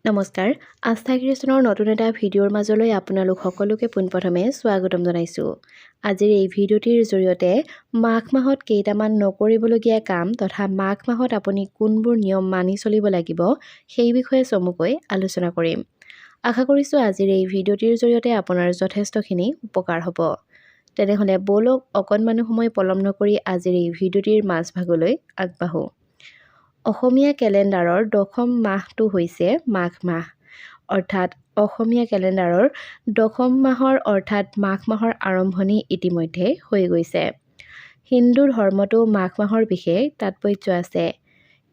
নমস্কাৰ আস্থা ক্ৰিয়েশ্যনৰ নতুন এটা ভিডিঅ'ৰ মাজলৈ আপোনালোক সকলোকে পোনপ্ৰথমে স্বাগতম জনাইছোঁ। আজিৰ এই ভিডিঅ'টিৰ জৰিয়তে মাঘ মাহত কেইটামান নকৰিবলগীয়া কাম তথা মাঘ মাহত আপুনি কোনবোৰ নিয়ম মানি চলিব লাগিব সেই বিষয়ে চমুকৈ আলোচনা কৰিম। আশা কৰিছোঁ আজিৰ এই ভিডিঅ'টিৰ জৰিয়তে আপোনাৰ যথেষ্টখিনি উপকাৰ হ'ব। তেনেহ'লে বলক অকণমান সময় পলম নকৰি আজিৰ এই ভিডিঅ'টিৰ মাজভাগলৈ আগবাঢ়োঁ। অসমীয়া কেলেণ্ডাৰৰ দশম মাহটো হৈছে মাঘ মাহ, অৰ্থাৎ অসমীয়া কেলেণ্ডাৰৰ দশম মাহৰ অৰ্থাৎ মাঘ মাহৰ আৰম্ভণি ইতিমধ্যে হৈ গৈছে। হিন্দু ধৰ্মতো মাঘ মাহৰ বিশেষ তাৎপৰ্য আছে।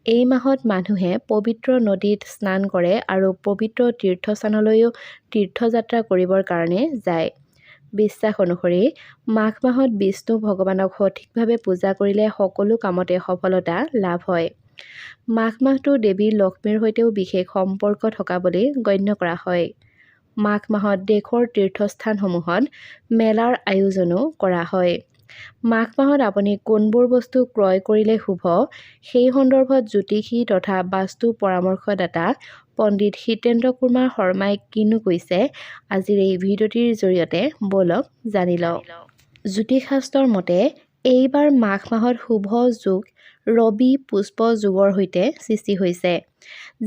এই মাহত মানুহে পবিত্ৰ নদীত স্নান কৰে আৰু পবিত্ৰ তীৰ্থস্থানলৈও তীৰ্থযাত্ৰা কৰিবৰ কাৰণে যায়। বিশ্বাস অনুসৰি মাঘ মাহত বিষ্ণু ভগৱানক সঠিকভাৱে পূজা কৰিলে সকলো কামতে সফলতা লাভ হয়। মাঘ মাহটো দেৱী লক্ষ্মীৰ সৈতেও বিশেষ সম্পৰ্ক থকা বুলি গণ্য কৰা হয়। মাঘ মাহত দেশৰ তীৰ্থস্থানসমূহত মেলাৰ আয়োজনো কৰা হয়। মাঘ মাহত আপুনি কোনবোৰ বস্তু ক্ৰয় কৰিলে শুভ সেই সন্দৰ্ভত জ্যোতিষী তথা বাস্তু পৰামৰ্শদাতা পণ্ডিত হিতেন্দ্ৰ কুমাৰ শৰ্মাই কিনো কৈছে আজিৰ এই ভিডিঅ'টিৰ জৰিয়তে বলক জানি লওঁ। জ্যোতিষশাস্ত্ৰৰ মতে এইবাৰ মাঘ মাহত শুভ যোগ ৰবি পুষ্প যোগৰ সৈতে সৃষ্টি হৈছে,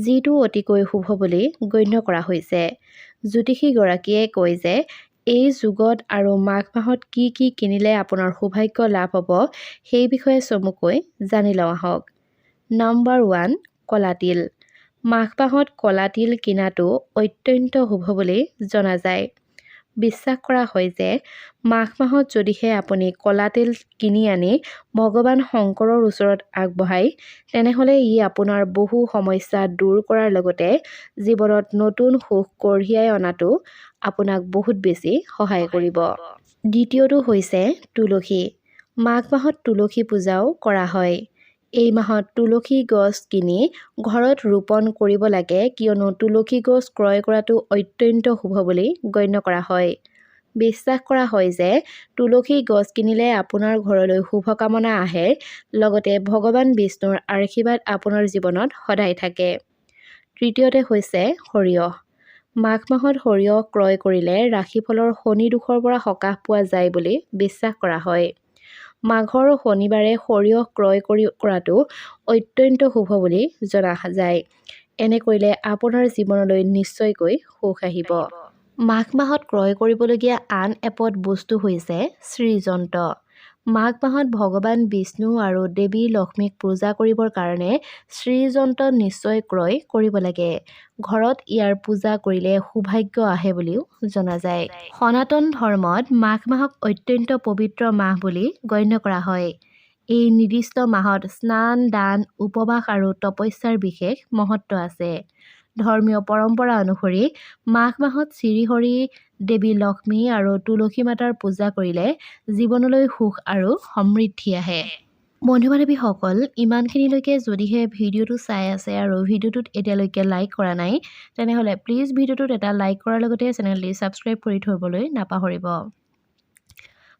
যিটো অতিকৈ শুভ বুলি গণ্য কৰা হৈছে। জ্যোতিষীগৰাকীয়ে কয় যে এই যুগত আৰু মাঘ মাহত কি কি কিনিলে আপোনাৰ সৌভাগ্য লাভ হ'ব সেই বিষয়ে চমুকৈ জানি লওঁ আহক। নম্বৰ 1, কলা তিল। মাঘ মাহত কলা তিল কিনাটো অত্যন্ত শুভ বুলি জনা যায়। বিশ্বাস কৰা হয় যে মাঘ মাহত যদিহে আপুনি কলা তিল কিনি আনি ভগৱান শংকৰৰ ওচৰত আগবঢ়ায় তেনেহ'লে ই আপোনাৰ বহু সমস্যা দূৰ কৰাৰ লগতে জীৱনত নতুন সুখ কঢ়িয়াই অনাটো আপোনাক বহুত বেছি সহায় কৰিব। দ্বিতীয়টো হৈছে তুলসী। মাঘ মাহত তুলসী পূজাও কৰা হয়। এই মাহত তুলসী গছ কিনি ঘৰত ৰোপণ কৰিব লাগে, কিয়নো তুলসী গছ ক্ৰয় কৰাটো অত্যন্ত শুভ বুলি গণ্য কৰা হয়। বিশ্বাস কৰা হয় যে তুলসী গছ কিনিলে আপোনাৰ ঘৰলৈ শুভকামনা আহে, লগতে ভগৱান বিষ্ণুৰ আশীৰ্বাদ আপোনাৰ জীৱনত সদায় থাকে। তৃতীয়তে হৈছে সৰিয়হ। মাঘ মাহত সৰিয়হ ক্ৰয় কৰিলে ৰাশিফলৰ শনি দোষৰ পৰা সকাহ পোৱা যায় বুলি বিশ্বাস কৰা হয়। মাঘৰ শনিবাৰে সৰিয়হ ক্ৰয় কৰাটো অত্যন্ত শুভ বুলি জনা যায়। এনে কৰিলে আপোনাৰ জীৱনলৈ নিশ্চয়কৈ সুখ আহিব। মাঘ মাহত ক্ৰয় কৰিবলগীয়া আন এপদ বস্তু হৈছে শ্ৰীযন্ত্ৰ। মাঘ মাহত ভগৱান বিষ্ণু আৰু দেৱী লক্ষ্মীক পূজা কৰিবৰ কাৰণে শ্ৰীযন্ত্ৰ নিশ্চয় ক্ৰয় কৰিব লাগে। ঘৰত ইয়াৰ পূজা কৰিলে সৌভাগ্য আহে বুলিও জনা যায়। সনাতন ধৰ্মত মাঘ মাহক অত্যন্ত পবিত্ৰ মাহ বুলি গণ্য কৰা হয়। এই নিৰ্দিষ্ট মাহত স্নান, দান, উপবাস আৰু তপস্যাৰ বিশেষ মহত্ব আছে। ধৰ্মীয় পৰম্পৰা অনুসৰি মাঘ মাহত শ্ৰীহৰি, দেৱী লক্ষ্মী আৰু তুলসী মাতাৰ পূজা কৰিলে জীৱনলৈ সুখ আৰু সমৃদ্ধি আহে। বন্ধু-বান্ধৱীসকল, ইমানখিনিলৈকে যদিহে ভিডিঅ'টো চাই আছে আৰু ভিডিঅ'টোত এতিয়ালৈকে লাইক কৰা নাই তেনেহ'লে প্লিজ ভিডিঅ'টোত এটা লাইক কৰাৰ লগতে চেনেলটি ছাবস্ক্ৰাইব কৰি থবলৈ নাপাহৰিব।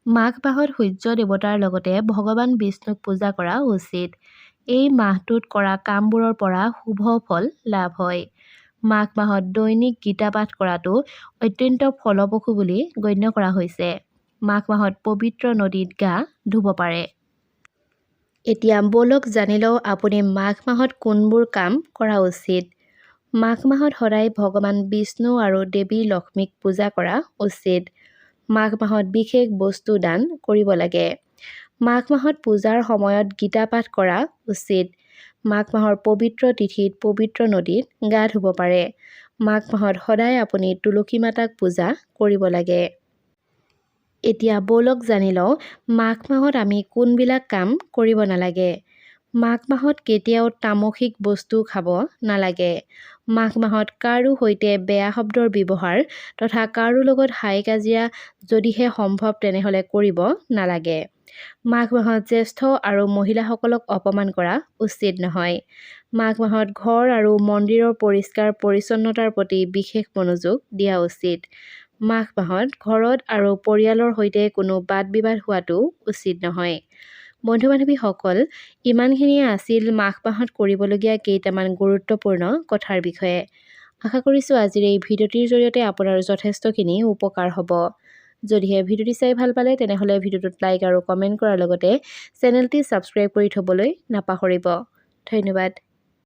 মাঘ মাহত সূৰ্য দেৱতাৰ লগতে ভগৱান বিষ্ণুক পূজা কৰা উচিত। এই মাহটোত কৰা কামবোৰৰ পৰা শুভ ফল লাভ হয়। মাঘ মাহত দৈনিক গীতা পাঠ কৰাটো অত্যন্ত ফলপ্ৰসূ বুলি গণ্য কৰা হৈছে। মাঘ মাহত পবিত্ৰ নদীত গা ধুব পাৰে। এতিয়া বলক জানি লওঁ আপুনি মাঘ মাহত কোনবোৰ কাম কৰা উচিত। মাঘ মাহত সদায় ভগৱান বিষ্ণু আৰু দেৱী লক্ষ্মীক পূজা কৰা উচিত। মাঘ মাহত বিশেষ বস্তু দান কৰিব লাগে। মাঘ মাহত পূজাৰ সময়ত গীতা পাঠ কৰা উচিত। মাঘ মাহৰ পবিত্ৰ তিথিত পবিত্ৰ নদীত গা ধুব পাৰে। মাঘ মাহত সদায় আপুনি তুলসী মাতাক পূজা কৰিব লাগে। এতিয়া বলক জানি লওঁ মাঘ মাহত আমি কোনবিলাক কাম কৰিব নালাগে। মাঘ মাহত কেতিয়াও তামসিক বস্তু খাব নালাগে। মাঘ মাহত কাৰো সৈতে বেয়া শব্দৰ ব্যৱহাৰ তথা কাৰো লগত হাই কাজিয়া যদিহে সম্ভৱ তেনেহ'লে কৰিব নালাগে। মাঘ মাহত জ্যেষ্ঠ আৰু মহিলাসকলক অপমান কৰা উচিত নহয়। মাঘ মাহত ঘৰ আৰু মন্দিৰৰ পৰিষ্কাৰ পৰিচ্ছন্নতাৰ প্ৰতি বিশেষ মনোযোগ দিয়া উচিত। মাঘ মাহত ঘৰত আৰু পৰিয়ালৰ সৈতে কোনো বাদ বিবাদ হোৱাটো উচিত নহয়। বন্ধু-বান্ধৱীসকল, ইমানখিনিয়ে আছিল মাঘ মাহত কৰিবলগীয়া কেইটামান গুৰুত্বপূৰ্ণ কথাৰ বিষয়ে। আশা কৰিছোঁ আজিৰ এই ভিডিঅ'টিৰ জৰিয়তে আপোনাৰ যথেষ্টখিনি উপকাৰ হ'ব। যদিহে ভিডিঅ'টি চাই ভাল পালে তেনেহ'লে ভিডিঅ'টোত লাইক আৰু কমেণ্ট কৰাৰ লগতে চেনেলটি ছাবস্ক্ৰাইব কৰি থ'বলৈ নাপাহৰিব। ধন্যবাদ।